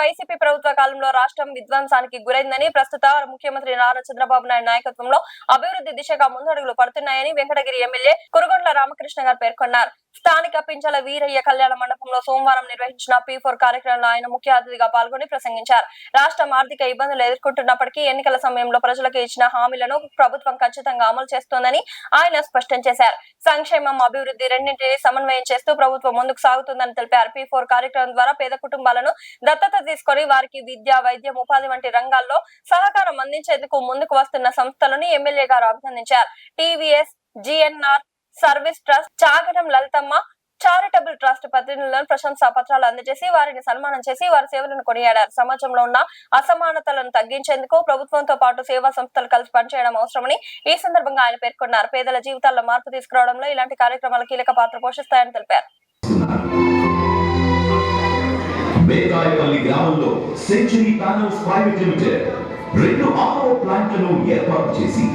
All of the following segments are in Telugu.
వైసీపీ ప్రభుత్వ కాలంలో రాష్ట్రం విధ్వంసానికి గురైందని, ప్రస్తుత ముఖ్యమంత్రి నారా చంద్రబాబు నాయుడు నాయకత్వంలో అభివృద్ధి దిశగా ముందడుగులు పడుతున్నాయని వెంకటగిరి ఎమ్మెల్యే కురుగొండ్ల రామకృష్ణ గారు పేర్కొన్నారు. స్థానిక పించల వీరయ్య కళ్యాణ మండపంలో సోమవారం నిర్వహించిన P4 కార్యక్రమంలో ఆయన ముఖ్య అతిథిగా పాల్గొని ప్రసంగించారు. రాష్ట్రం ఆర్థిక ఇబ్బందులు ఎదుర్కొంటున్నప్పటికీ ఎన్నికల సమయంలో ప్రజలకు ఇచ్చిన హామీలను ప్రభుత్వం ఖచ్చితంగా అమలు చేస్తోందని ఆయన స్పష్టం చేశారు. సంక్షేమం, అభివృద్ధి రెండింటినీ సమన్వయం చేస్తూ ప్రభుత్వం ముందుకు సాగుతుందని తెలిపారు. P4 కార్యక్రమం ద్వారా పేద కుటుంబాలను దత్తత తీసుకొని వారికి విద్య, వైద్యం, ఉపాధి వంటి రంగాల్లో సహకారం అందించేందుకు ముందుకు వస్తున్న సంస్థలను ఎమ్మెల్యే గారు అభినందించారు. TVS GNR service trust, చాగడం Lalithamma charitable trust ప్రతినిధులను ప్రశంసా పత్రాలు అందజేసి వారిని సన్మానం చేసి వారి సేవలను కొనియాడారు. సమాజంలో ఉన్న అసమానతలను తగ్గించేందుకు ప్రభుత్వంతో పాటు సేవా సంస్థలు కలిసి పనిచేయడం అవసరమని ఈ సందర్భంగా ఆయన పేర్కొన్నారు. పేదల జీవితాల్లో మార్పు తీసుకురావడంలో ఇలాంటి కార్యక్రమాలు కీలక పాత్ర పోషిస్తాయని తెలిపారు. బేకాయపల్లి గ్రామంలో century panels private limited 2 auto ప్లాంట్లను ఏర్పాటు చేసి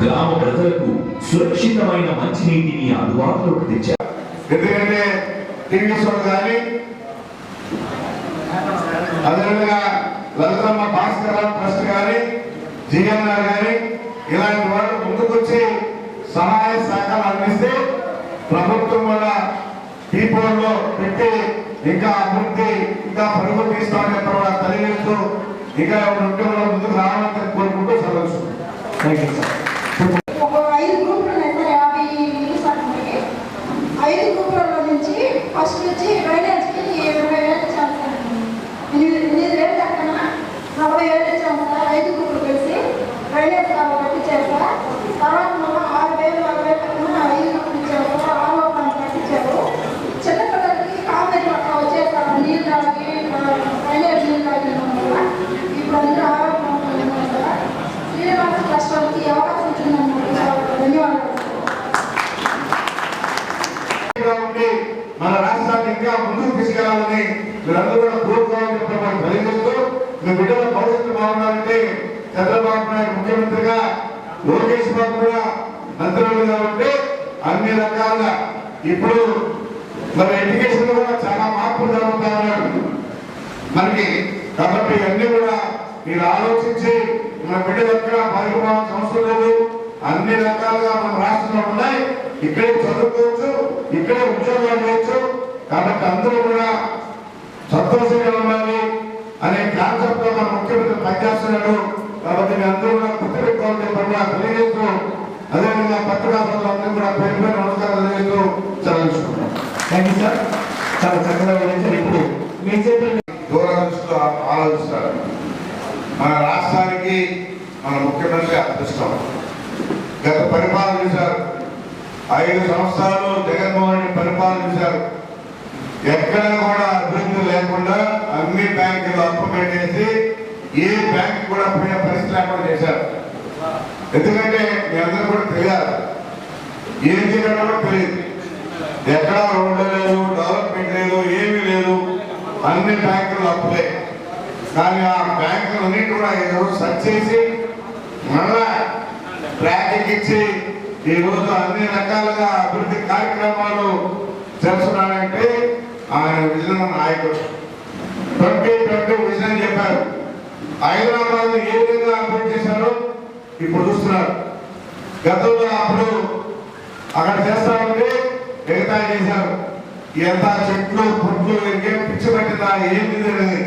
గ్రామ ప్రజలకు సురక్షితమైన మంచినీటిని అందుబాటులోకి తెచ్చారు. ఎందుకంటే టీవీఎస్ కానీ అదేవిధంగా లలితమ్మ భాస్కర ట్రస్ట్ కానీ GNR కానీ ఇలాంటి వాళ్ళు ముందుకొచ్చి సహాయ సహకారం అందిస్తే ప్రభుత్వం కూడా P4లో పెట్టి ఇంకా అభివృద్ధి ఇంకా పరుగులు తీస్తామని చెప్పడం తెలియజేస్తూ ఇంకా ఉద్యోగంలో ముందుకు రావాలని కోరుకుంటూ సెలవు. Thank you sir. ఫస్ట్ నుంచి డ్రైనేజ్కి 20,000 ఇచ్చాను సార్. 8,000 లెక్కన 40,000 ఇచ్చాను సార్. 5 గ్రూపులు కలిసి డ్రైనేజ్ కట్టించారు సార్. తర్వాత మళ్ళీ 6,000 లెక్కన 5 గ్రూపులు ఇచ్చారు సార్. 6వ ప్లాంట్ కట్టించారు. చిన్నపిల్లలకి కామెడీ పట్ల వచ్చేసారు. నీళ్ళు తాగి డ్రైనేజ్ నీళ్ళు తాగిన వల్ల ఇప్పుడు అందరూ 6వ ప్లాంట్ ఉన్నారు సార్. శ్రీనివాస ట్రస్ట్ వాళ్ళకి అవకాశం ఇచ్చిందన్నమాట. ధన్యవాదాలు. మన రాష్ట్రాన్ని ఇంకా ముందుకు తీసుకెళ్లాలని మీరందరూ కూడా కోరుకోవాలని చెప్పడం తెలియజేస్తూ మీ బిడ్డల భవిష్యత్తు బాగుండాలంటే చంద్రబాబు నాయుడు ముఖ్యమంత్రిగా, లోకేష్ బాబు కూడా మంత్రులుగా ఉంటే అన్ని రకాలుగా ఇప్పుడు మరి ఎడ్యుకేషన్ లో కూడా చాలా మార్పులు జరుగుతా ఉన్నాడు మనకి. కాబట్టి అన్ని కూడా మీరు ఆలోచించి మన బిడ్డలు ఎక్కడ బాధిపోవాల్సిన అవసరం లేదు. అన్ని రకాలుగా మన రాష్ట్రంలో ఉన్నాయి. ఇక్కడే చదువుకోవచ్చు, ఇక్కడే ఉద్యోగాలు చేయొచ్చు. కాబట్టి అందరూ కూడా సంతోషంగా ఉండాలి అనే కాన్సెప్ట్ లో మన ముఖ్యమంత్రి పనిచేస్తున్నాడు. కాబట్టి మీ అందరూ కూడా గుర్తుపెట్టుకోవాలని చెప్పి తెలియజేస్తూ, అదేవిధంగా పత్రికా అందరూ కూడా పేరు పేరు నమస్కారం తెలియజేస్తూ చదివించుకుంటాం. Thank you sir. చాలా చక్కగా వివరించారు. ఇప్పుడు మీ చేతులు దూరదృష్టితో ఆలోచిస్తారు. మన రాష్ట్రానికి మన ముఖ్యమంత్రి అదృష్టం. గత పరిపాలన చూశారు. 5 సంవత్సరాలు జగన్మోహన్ రెడ్డి పరిపాలన చూశారు. ఎక్కడ కూడా అభివృద్ధి లేకుండా అన్ని బ్యాంకులు అప్పు పెట్టేసి ఏ బ్యాంక్ కూడా పోయిన పరిస్థితి లేకుండా చేశారు. ఎందుకంటే మీ అందరూ కూడా తెలియాలి, ఏం చేయడం కూడా తెలియదు. ఎక్కడ రోడ్డు లేదు, డెవలప్మెంట్ లేదు, ఏమీ లేదు. అన్ని బ్యాంకులు అప్పులే. కానీ ఆ బ్యాంకులు అన్నింటి కూడా ఈరోజు సర్చ్ చేసి మళ్ళా ట్రాకింగ్ ఇచ్చి ఈ రోజు అన్ని రకాలుగా అభివృద్ధి కార్యక్రమాలు చేస్తున్నాడంటే ఆయన విజన్ నాయకుడు. 2020 విజన్ చెప్పారు. హైదరాబాద్ ఏ విధంగా అభివృద్ధి చేశారో ఇప్పుడు చూస్తున్నారు. గతంలో అప్పుడు అక్కడ చేస్తా ఉంటే ఎగతాళి చేశారు. ఎంత చెట్లు పుట్లు ఇంకేం పిచ్చి పెట్టిందా ఏమి తెలియదు.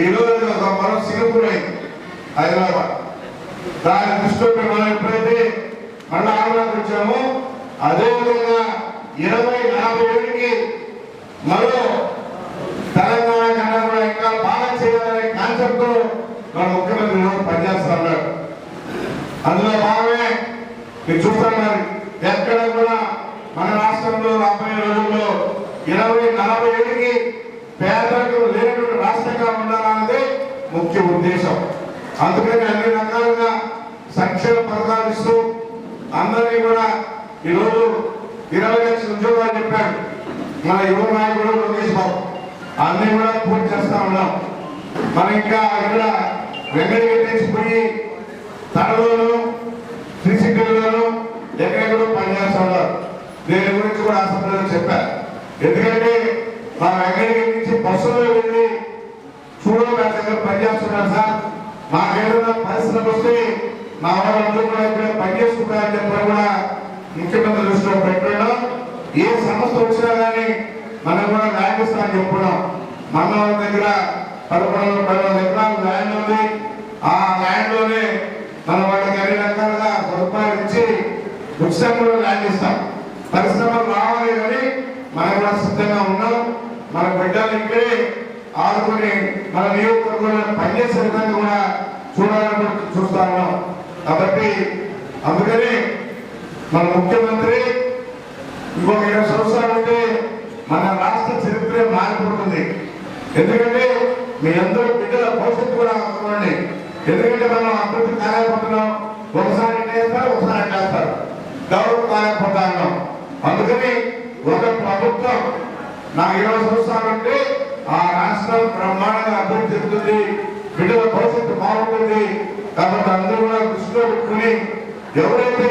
ఈ రోజు ఒక మరో సింగపూర్ అయింది హైదరాబాద్. దాని దృష్టిలో మనం ఎప్పుడైతే మళ్ళీ ఆంధ్రాకి వచ్చామో అదేవిధంగా 20-40 ఏళ్ళకి మరో తెలంగాణ కన్నా కూడా ఇంకా బాగా చేయాలనే కాన్సెప్ట్ తో మన ముఖ్యమంత్రి పనిచేస్తా ఉన్నాడు. అందులో భాగమే మీరు చూస్తున్నారు. ఎక్కడ కూడా మన రాష్ట్రంలో రాబోయే రోజుల్లో 20-40 ఏళ్ళకి పేదలకు లేనటువంటి రాష్ట్రంగా ఉండాలన్నది ముఖ్య ఉద్దేశం. అందుకని అన్ని రకాలుగా సంక్షేమ పథకాలు ఇస్తూ అందరినీ కూడా ఈరోజు 20 లక్షల ఉద్యోగాలు చెప్పాడు మన యువ నాయకుడు లోకేష్ బాబు. అన్ని కూడా పూర్తి చేస్తా ఉన్నాం. మనం ఇంకా ఇక్కడ వెంకటగిరి నుంచి పోయి తనలోను శ్రీశక్తిలోను ఎక్కడెక్కడో పనిచేస్తా ఉన్నారు. దీని గురించి కూడా అసెంబ్లీలో చెప్పారు. ఎందుకంటే మా వెంకటగిరి నుంచి బస్సులో వెళ్ళి చూడో గారి దగ్గర పనిచేస్తున్నారు సార్, మాకేదైనా పరిశ్రమ వస్తే మా వాళ్ళందరూ కూడా ఇక్కడ పనిచేసుకుంటారని చెప్పి కూడా ముఖ్యమంత్రి దృష్టిలో పెట్టుకున్నాం. ఏ సమస్య వచ్చినా కానీ మనం కూడా ల్యాండ్ ఇస్తామని చెప్పుకున్నాం. మన వాళ్ళ దగ్గర 11 ఎకరాలు ల్యాండ్ ఉంది. ఆ ల్యాండ్ లోనే మన వాళ్ళకి అన్ని రకాలుగా సదుపాయాలు ఇచ్చి ఉచితంగా ల్యాండ్ ఇస్తాం. పరిశ్రమలు రావాలి కానీ మనం కూడా సిద్ధంగా ఉన్నాం. మన బిడ్డలు ఇక్కడే ఆడుకుని మన నియోజకవర్గంలో పనిచేసే విధంగా కూడా చూడాలని చూస్తా ఉన్నాం. కాబట్టి అందుకని మన ముఖ్యమంత్రి ఇంకొక 20 సంవత్సరాలు ఉంటే మన రాష్ట్ర చరిత్ర మారిపోతుంది. ఎందుకంటే మీ అందరూ బిడ్డల భవిష్యత్తు కూడా అనుకోండి. ఎందుకంటే మనం అభివృద్ధి కాలేకపోతున్నాం, ఒకసారి చేస్తారు ఒకసారి చేస్తారు, గౌరవం కాలేకపోతా ఉన్నాం. అందుకని ఒక ప్రభుత్వం నాకు 20 సంవత్సరాలు ఉంటే ఆ రాష్ట్రం బ్రహ్మాండంగా అభివృద్ధి చెందుతుంది, బిడ్డల భవిష్యత్తు బాగుంటుంది. కాబట్టి అందరూ కూడా దృష్టిలో పెట్టుకుని ఎవరైతే